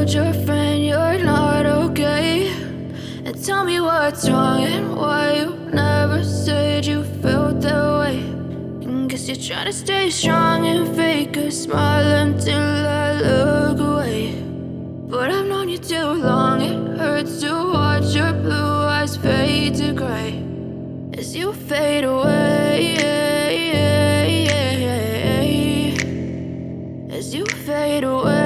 told your friend you're not okay? And tell me what's wrong and why you never said you felt that way. And guess you're trying to stay strong and fake a smile until I look away. But I've known you too long, it hurts to watch your blue eyes fade to gray as you fade away, as you fade away.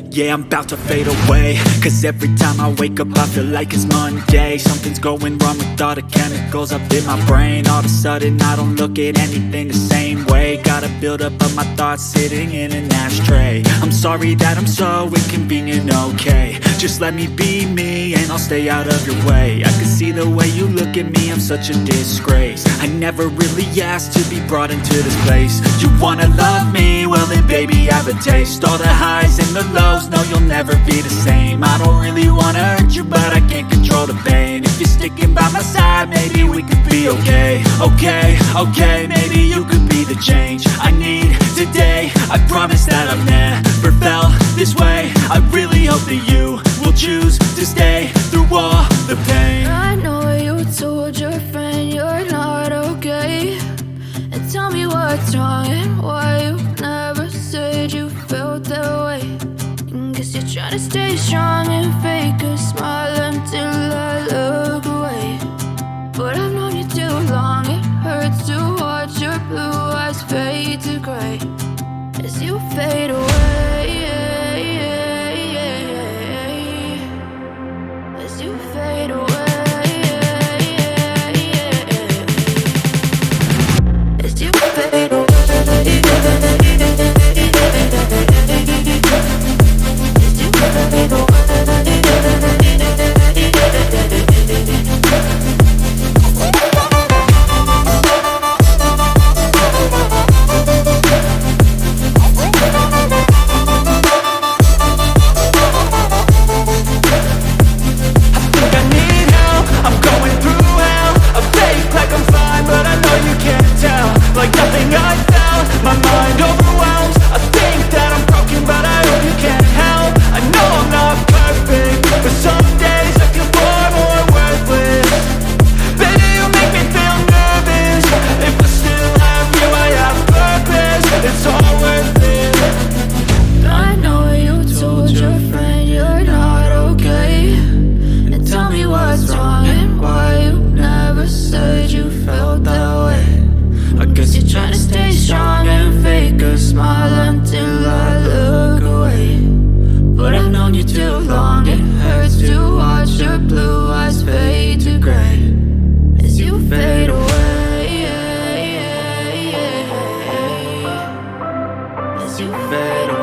Yeah, I'm about to fade away, cause every time I wake up I feel like it's Monday. Something's going wrong with all the chemicals up in my brain. All of a sudden I don't look at anything the same way. Got a buildup of my thoughts sitting in an ashtray. I'm sorry that I'm so inconvenient, okay? Just let me be me and I'll stay out of your way. I can see the way you look at me, I'm such a disgrace. I never really asked to be brought into this place. You wanna love me? Well then baby have a taste. All the highs and the lows, no, you'll never be the same. I don't really wanna hurt you, but I can't control the pain. If you're sticking by my side, maybe we could be okay. Okay, maybe you could be the change I need today. I promise that I've never felt this way. I really hope that you will choose to stay through all the pain. I know you told your friend you're not okay. And tell me what's wrong and why you never said you felt that way. Guess you're trying to stay strong and fake a smile until I look away. But I've known you too long, it hurts to watch your blue eyes fade to gray as you fade away, as you fade away, as you fade away. Like nothing I found, my mind overwhelms. I think that I'm broken, but I hope you can't help. I know I'm not perfect, but some days I feel far more worthless. Baby, you make me feel nervous. If I still have you, I have purpose. It's all worth it. I know you told your friend you're not okay. And tell me what's wrong and why you never said you felt that way. I guess you're trying to stay strong and fake a smile until I look away. But I've known you too long, it hurts to watch your blue eyes fade to gray as you fade away, as you fade away.